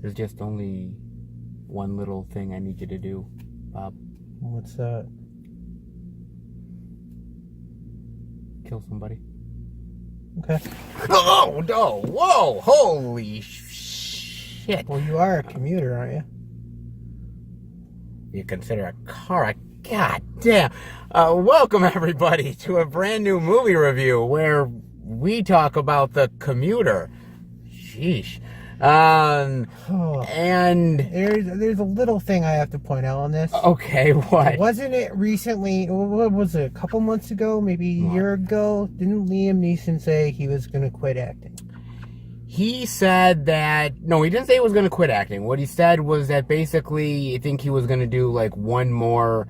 There's just only one little thing I need you to do, Bob. What's that? Kill somebody. Okay. Oh, no! Whoa! Holy shit! Well, you are a commuter, aren't you? You consider a car? God damn! Welcome everybody to a brand new movie review where we talk about the Commuter. Sheesh. And there's a little thing I have to point out on this. Okay, what? Wasn't it recently? What was it? A couple months ago, maybe a year ago? Didn't Liam Neeson say he was going to quit acting? He said that no, he didn't say he was going to quit acting. What he said was that basically, I think he was going to do like one more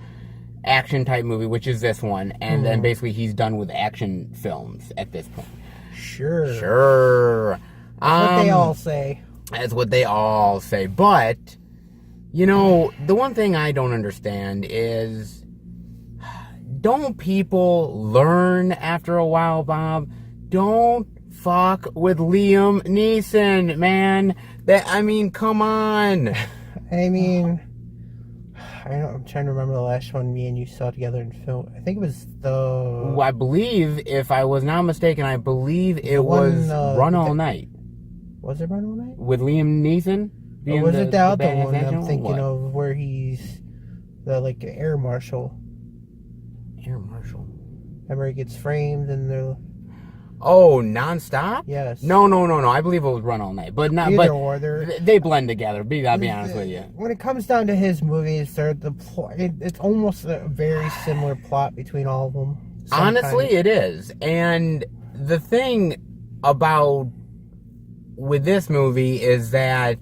action type movie, which is this one, and then basically he's done with action films at this point. Sure. That's what they all say. That's what they all say. But, you know, the one thing I don't understand is, don't people learn after a while, Bob? Don't fuck with Liam Neeson, man. Come on. I'm trying to remember the last one me and you saw together in film. I think it was I believe, if I was not mistaken, it was Run All Night. Was it Run All Night? With Liam Neeson? Or was it the other one I'm thinking of where he's the air marshal? Air marshal? Remember he gets framed and they're... Oh, Nonstop? Yes. No. I believe it was Run All Night. But not. Either or, they blend together. I'll be honest with you. When it comes down to his movies, it's almost a very similar plot between all of them. Honestly, it is. And the thing about with this movie is that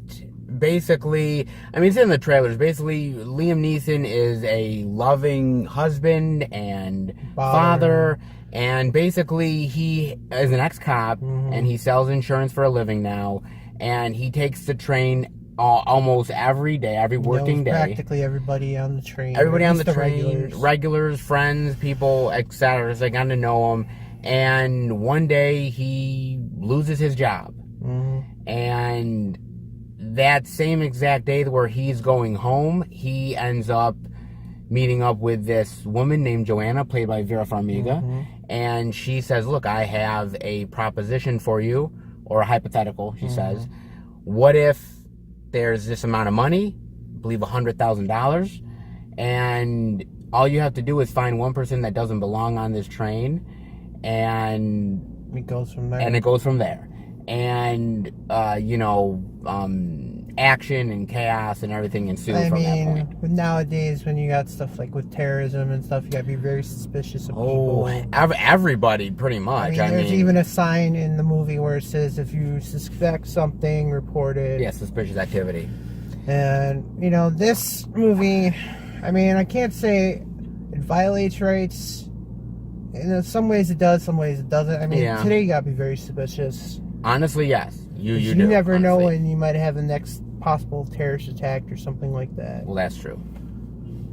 basically, it's in the trailers. Basically, Liam Neeson is a loving husband and father. And basically, he is an ex-cop, and he sells insurance for a living now. And he takes the train almost every day, every working day. Practically everybody on the train. Everybody on the train, regulars, friends, people, etc. They got to know him. And one day, he loses his job. And that same exact day where he's going home, he ends up meeting up with this woman named Joanna, played by Vera Farmiga. And she says, look, I have a proposition for you, or a hypothetical, she says. What if there's this amount of money, I believe $100,000, and all you have to do is find one person that doesn't belong on this train, and it goes from there. And, action and chaos and everything ensue from that point. Nowadays, when you got stuff like with terrorism and stuff, you gotta be very suspicious of people. Everybody, pretty much. There's even a sign in the movie where it says, if you suspect something, report it. Yeah, suspicious activity. And, this movie, I can't say it violates rights. In some ways it does, some ways it doesn't. Today you gotta be very suspicious. Honestly, yes. You do. You never know when you might have the next possible terrorist attack or something like that. Well, that's true.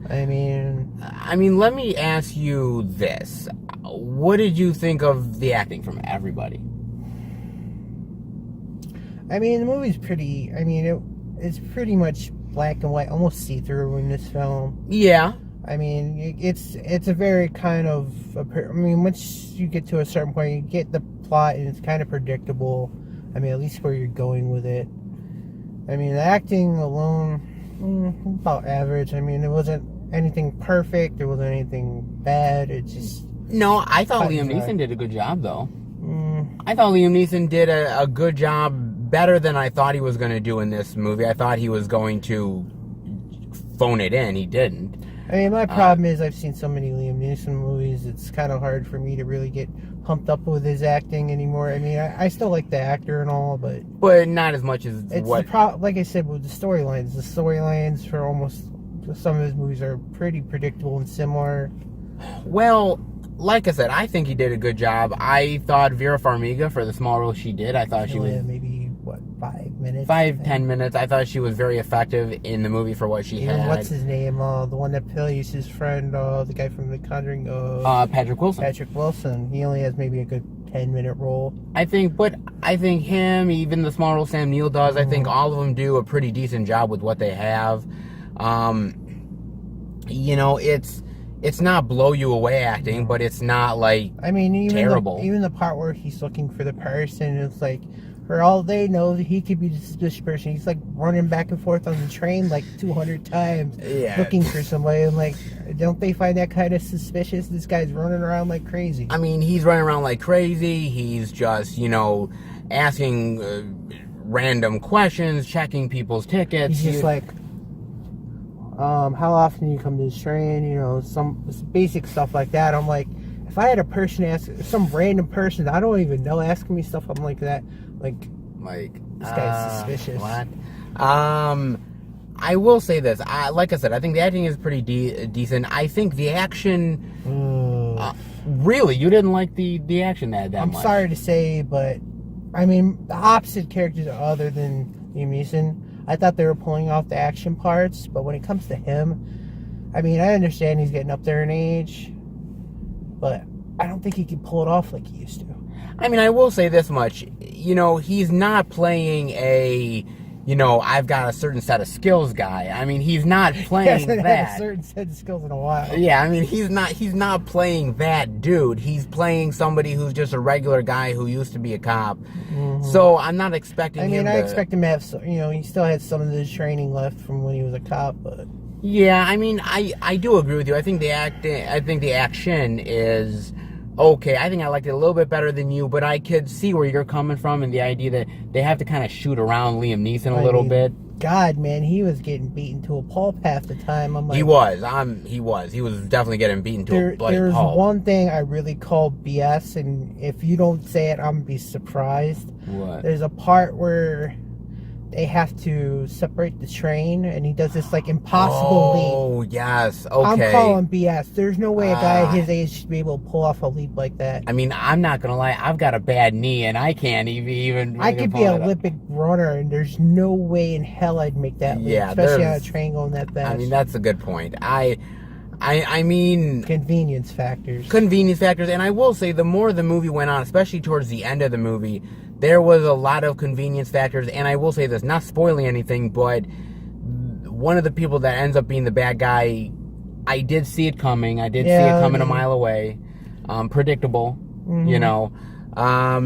let me ask you this. What did you think of the acting from everybody? The movie's pretty... it's pretty much black and white, almost see-through in this film. Yeah. It's a very kind of... once you get to a certain point, you get the plot, and it's kind of predictable. At least where you're going with it. The acting alone, about average. It wasn't anything perfect. There wasn't anything bad. It just... No, I thought Liam Neeson did a good job, though. I thought Liam Neeson did a good job, better than I thought he was going to do in this movie. I thought he was going to phone it in. He didn't. My problem is I've seen so many Liam Neeson movies, it's kind of hard for me to really get pumped up with his acting anymore. I still like the actor and all, but not as much as like I said, with the storylines. The storylines for almost some of his movies are pretty predictable and similar. Well, like I said, I think he did a good job. I thought Vera Farmiga, for the small role she did, I thought she was... maybe, 5 minutes? 10 minutes. I thought she was very effective in the movie for what she had. What's his name? The one that plays his friend, the guy from The Conjuring. Patrick Wilson. Patrick Wilson. He only has maybe a good 10-minute role. I think him, even the small role Sam Neill does, I think all of them do a pretty decent job with what they have. You know, it's not blow you away acting, but it's not like terrible. Even the part where he's looking for the person, it's like, for all they know, he could be this person. He's like running back and forth on the train like 200 times, looking for somebody. And like, don't they find that kind of suspicious? This guy's running around like crazy. I mean, he's running around like crazy. He's just, you know, asking random questions, checking people's tickets. He's just like, how often do you come to this train? You know, some basic stuff like that. I'm like, if I had a person ask, some random person I don't even know asking me stuff, I'm like that. Like this guy's suspicious. What? I will say this. Like I said, I think the acting is pretty decent. I think the action. Really, you didn't like the action that much? I'm sorry to say, but I mean, the opposite characters other than Liam Neeson, I thought they were pulling off the action parts. But when it comes to him, I mean, I understand he's getting up there in age, but I don't think he can pull it off like he used to. I mean, I will say this much. You know, he's not playing a, you know, I've got a certain set of skills guy. I mean, he's not playing he hasn't that. had a certain set of skills in a while. Yeah, I mean, he's not playing that dude. He's playing somebody who's just a regular guy who used to be a cop. So I'm not expecting him to... I expect him to have, you know, he still had some of his training left from when he was a cop, but... Yeah, I mean, I do agree with you. I think the action is... okay, I think I liked it a little bit better than you, but I could see where you're coming from and the idea that they have to kind of shoot around Liam Neeson a little bit. God, man, he was getting beaten to a pulp half the time. I'm like, he was definitely getting beaten to a bloody pulp. There's one thing I really call BS, and if you don't say it, I'm gonna be surprised. What? There's a part where they have to separate the train, and he does this like impossible leap. Oh, yes. Okay. I'm calling BS. There's no way a guy his age should be able to pull off a leap like that. I mean, I'm not gonna lie. I've got a bad knee, and I can't even. I could be an Olympic runner, and there's no way in hell I'd make that leap, especially on a train going that fast. I mean, that's a good point. I mean, convenience factors, and I will say, the more the movie went on, especially towards the end of the movie, there was a lot of convenience factors, and I will say this, not spoiling anything, but one of the people that ends up being the bad guy, I did see it coming. I did see it coming a mile away. Predictable, you know. I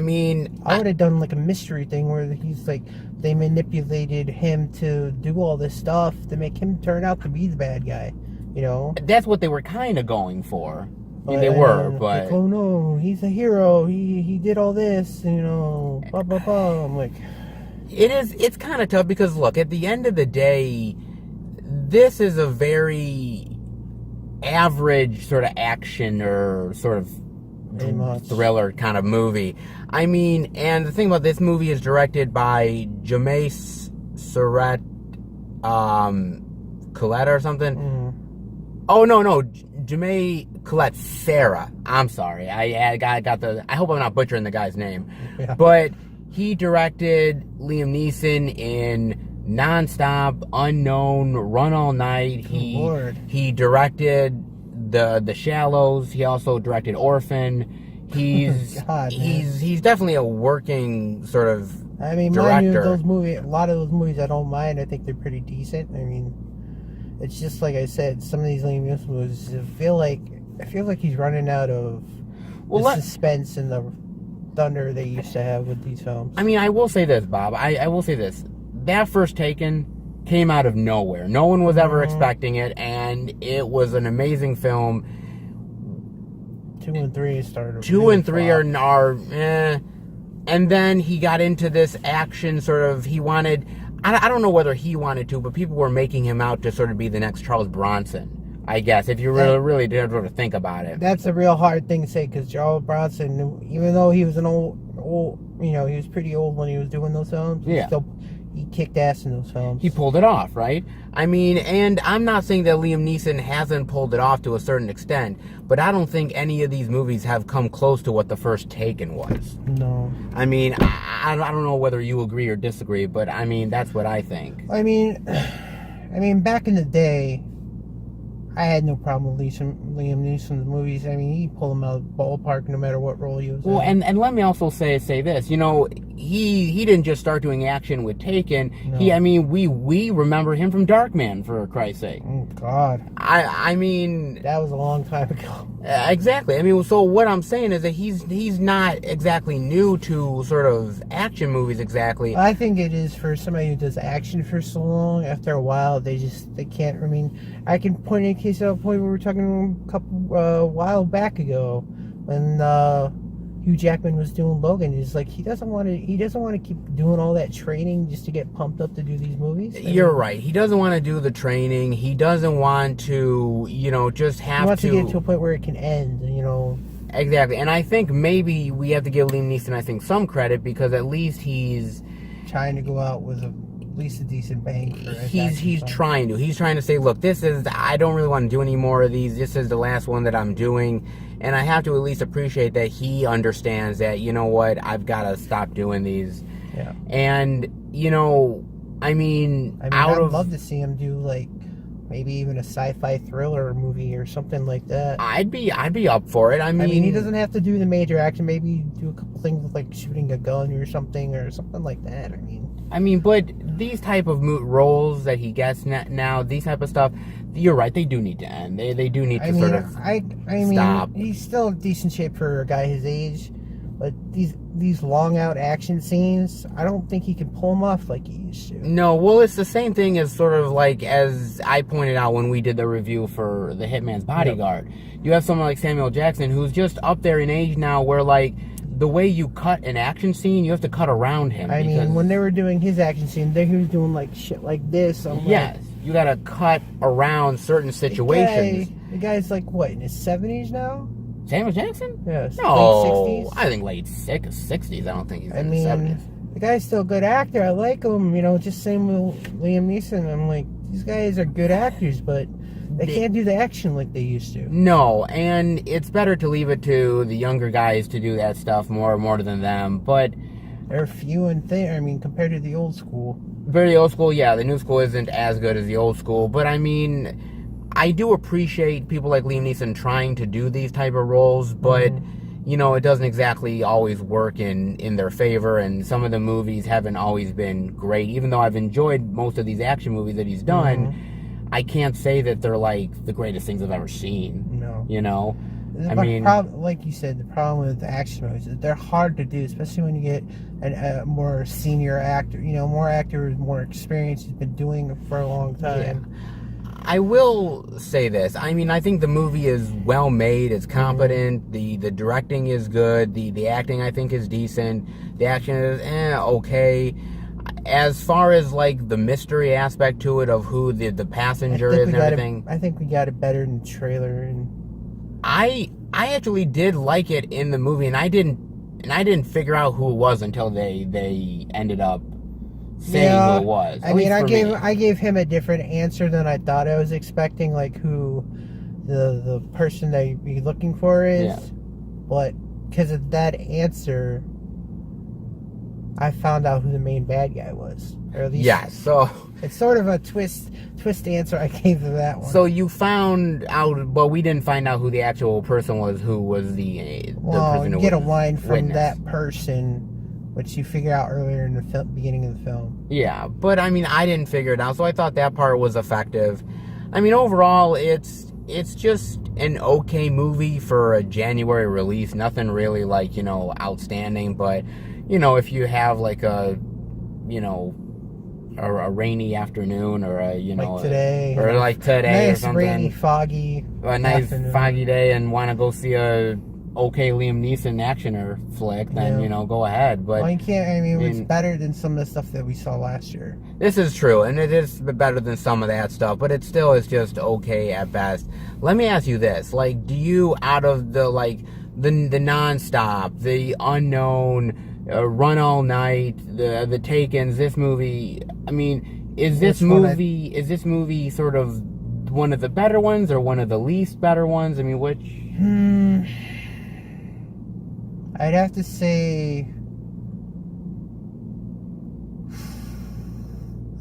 mean... I would have done like a mystery thing where he's like, they manipulated him to do all this stuff to make him turn out to be the bad guy, you know? That's what they were kind of going for. I mean, they were, but... Like, oh no, he's a hero. He did all this, you know, blah, blah, blah. I'm like... It's kind of tough because, look, at the end of the day, this is a very average sort of action or sort of thriller kind of movie. I mean, and the thing about this movie is directed by Collet-serra or something. Oh, no, collet-serra. I'm sorry. I got the... I hope I'm not butchering the guy's name. Yeah. But he directed Liam Neeson in Nonstop, Unknown, Run All Night. He directed the Shallows. He also directed Orphan. He's he's definitely a working sort of director. Mind you, a lot of those movies I don't mind. I think they're pretty decent. I mean, it's just like I said, some of these Liam Neeson movies, I feel like he's running out of the suspense and the thunder they used to have with these films. I mean, I will say this, Bob. I will say this. That first Taken came out of nowhere. No one was ever expecting it, and it was an amazing film. 2 and 3 started. 2 and 3 are and then he got into this action sort of. He wanted. I don't know whether he wanted to, but people were making him out to sort of be the next Charles Bronson, I guess, if you really did sort of think about it. That's a real hard thing to say, because Charles Bronson, even though he was an old, you know, he was pretty old when he was doing those films, he kicked ass in those films. He pulled it off, right? I mean, and I'm not saying that Liam Neeson hasn't pulled it off to a certain extent, but I don't think any of these movies have come close to what the first Taken was. No. I mean, I don't know whether you agree or disagree, but I mean, that's what I think. I mean, back in the day, I had no problem with Liam Neeson's movies. I mean, he pulled them out of the ballpark no matter what role he was in. And let me also say this. You know, he didn't just start doing action with Taken. No. We remember him from Darkman, for Christ's sake. Oh God. I mean, that was a long time ago. Exactly. I mean, so what I'm saying is that he's not exactly new to sort of action movies exactly. I think it is for somebody who does action for so long. After a while, they can't. I mean, I can point a case out a point we were talking a couple while back ago when Hugh Jackman was doing Logan. He's like he doesn't want to keep doing all that training just to get pumped up to do these movies. You're right. He doesn't want to do the training. He doesn't want to, just have to. He wants to get to a point where it can end. Exactly, and I think maybe we have to give Liam Neeson, some credit because at least he's trying to go out with at least a decent bang. He's trying to. He's trying to say, look, I don't really want to do any more of these. This is the last one that I'm doing. And I have to at least appreciate that he understands that, you know what, I've got to stop doing these. Yeah. And, I'd love to see him do, like, maybe even a sci-fi thriller movie or something like that. I'd be up for it. I mean, he doesn't have to do the major action. Maybe do a couple things with, like, shooting a gun or something like that. But these type of roles that he gets now, these type of stuff, you're right, they do need to end. They do need to sort of stop. He's still in decent shape for a guy his age, but these long out action scenes, I don't think he can pull them off like he used to. No, well, it's the same thing as sort of like as I pointed out when we did the review for The Hitman's Bodyguard. Yep. You have someone like Samuel Jackson who's just up there in age now where, like, the way you cut an action scene, you have to cut around him. When they were doing his action scene, he was doing, like, shit like this. Yes, you gotta cut around certain situations. The guy's, like, what, in his 70s now? Samuel Jackson? Yes. No, late 60s? I think late 60s. I don't think he's in his 70s. The guy's still a good actor. I like him. Just same with Liam Neeson. I'm like, these guys are good actors, but they can't do the action like they used to. No, and it's better to leave it to the younger guys to do that stuff more than them. But they're few and thin. Compared to the old school. Very old school, yeah. The new school isn't as good as the old school, but I do appreciate people like Liam Neeson trying to do these type of roles, but it doesn't exactly always work in their favor, and some of the movies haven't always been great. Even though I've enjoyed most of these action movies that he's done, I can't say that they're like the greatest things I've ever seen. No. Like you said, the problem with the action movies is they're hard to do, especially when you get a more senior actor. More actors, more experience, has been doing it for a long time. Yeah. I will say this. I think the movie is well made. It's competent. The directing is good. The acting, I think, is decent. The action is okay. As far as, like, the mystery aspect to it of who the passenger is and everything, I think we got it better in the trailer. I actually did like it in the movie, and I didn't figure out who it was until they ended up saying who it was. I gave him a different answer than I thought I was expecting, like who the person that you'd be looking for is. Yeah. But because of that answer, I found out who the main bad guy was. Or at least so it's sort of a twist answer I gave to that one. So you found out, but we didn't find out who the actual person was. Who was the person? You get a line from that person, which you figure out earlier in the beginning of the film. Yeah, but I didn't figure it out, so I thought that part was effective. Overall, it's just an okay movie for a January release. Nothing really outstanding, but if you have like a rainy afternoon or like today nice, or something, rainy, foggy, a nice afternoon. Foggy day, and want to go see a okay Liam Neeson actioner flick, then go ahead. But you can't. It's better than some of the stuff that we saw last year. This is true, and it is better than some of that stuff, but it still is just okay at best. Let me ask you this: do you, out of the the nonstop, the unknown, Run All Night, the Takens, this movie, is this movie sort of one of the better ones or one of the least better ones? Which? I'd have to say,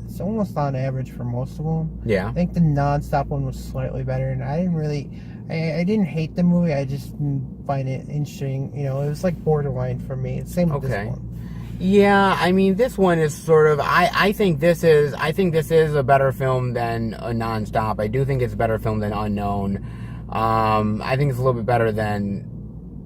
let's it's almost on average for most of them. Yeah. I think the non-stop one was slightly better, and I didn't hate the movie. I just didn't find it interesting. You know, it was like borderline for me. Same with this one. Yeah, I mean, this one is sort of. I think this is a better film than a Non-Stop. I do think it's a better film than Unknown. I think it's a little bit better than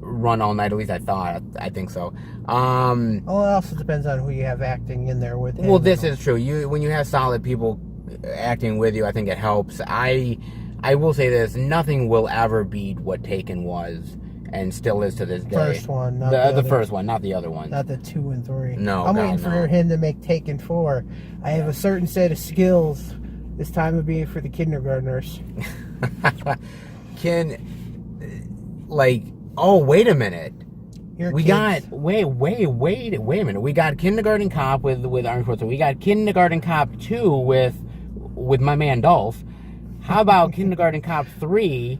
Run All Night. At least I thought. I think so. Well, it also depends on who you have acting in there with. Well, this is true. When you have solid people acting with you, I think it helps. I will say this: nothing will ever beat what Taken was. And still is to this day. First one, not the first one, not the other one. Not the 2 and 3. No, I'm waiting for him to make Taken 4. I have a certain set of skills. This time would be for the kindergartners. Oh, wait a minute. Wait a minute. We got Kindergarten Cop with Arnold Schwarzenegger. We got Kindergarten Cop 2 with my man Dolph. How about Kindergarten Cop 3?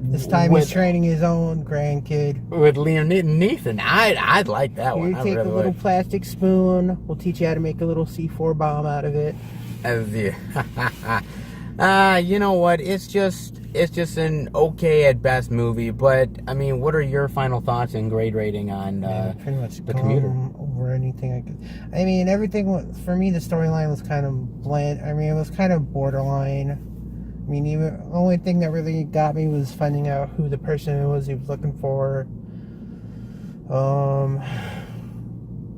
This time he's training his own grandkid. With Liam Neeson. I'd like that one. You take a little plastic spoon. We'll teach you how to make a little C4 bomb out of it. You know what? It's just an okay at best movie. But, I mean, what are your final thoughts and grade rating on pretty much The Commuter? Over anything I could. I mean, everything, for me, the storyline was kind of bland. I mean, it was kind of borderline. I mean, the only thing that really got me was finding out who the person was he was looking for.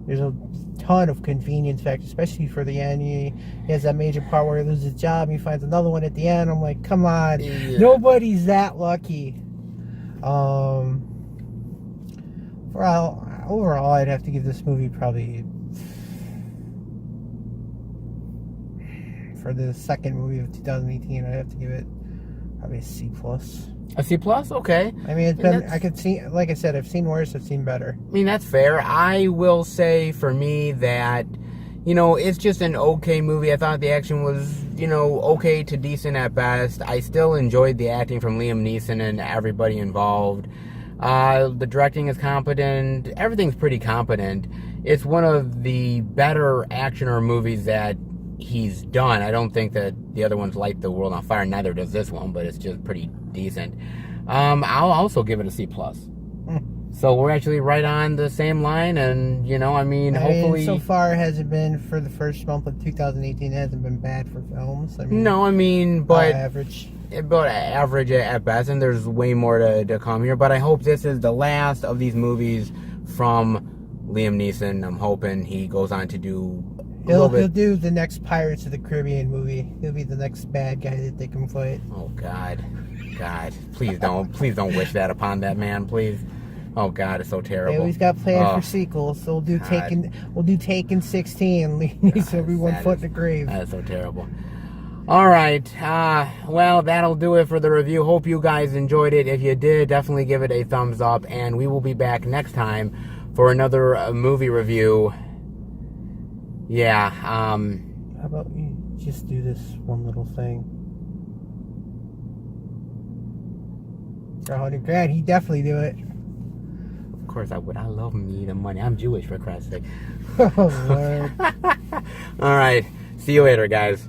There's a ton of convenience factors, especially for the end. He has that major part where he loses his job. He finds another one at the end. I'm like, come on, nobody's that lucky. Overall, I'd have to give this movie probably. For the second movie of 2018, I have to give it probably a C+. A C+? Okay. I mean, it's been. I could see, like I said, I've seen worse. I've seen better. I mean, that's fair. I will say for me that, it's just an okay movie. I thought the action was, okay to decent at best. I still enjoyed the acting from Liam Neeson and everybody involved. The directing is competent. Everything's pretty competent. It's one of the better action movies that he's done. I don't think that the other ones light the world on fire. Neither does this one, but it's just pretty decent. I'll also give it a C+. So we're actually right on the same line, and hopefully. So far, it hasn't been for the first month of 2018. It hasn't been bad for films. But average. About average at best, and there's way more to come here. But I hope this is the last of these movies from Liam Neeson. I'm hoping he goes on to do. He'll do the next Pirates of the Caribbean movie. He'll be the next bad guy that they can fight. Oh God, please don't wish that upon that man, please. Oh God, it's so terrible. They always got planned for sequels, so we'll do Taken 16. Leave everyone foot in the grave. That's so terrible. All right, well, that'll do it for the review. Hope you guys enjoyed it. If you did, definitely give it a thumbs up, and we will be back next time for another movie review. Yeah, How about you just do this one little thing? For $100,000, he'd definitely do it. Of course I would. I love me the money. I'm Jewish, for Christ's sake. Oh, Lord. All right. See you later, guys.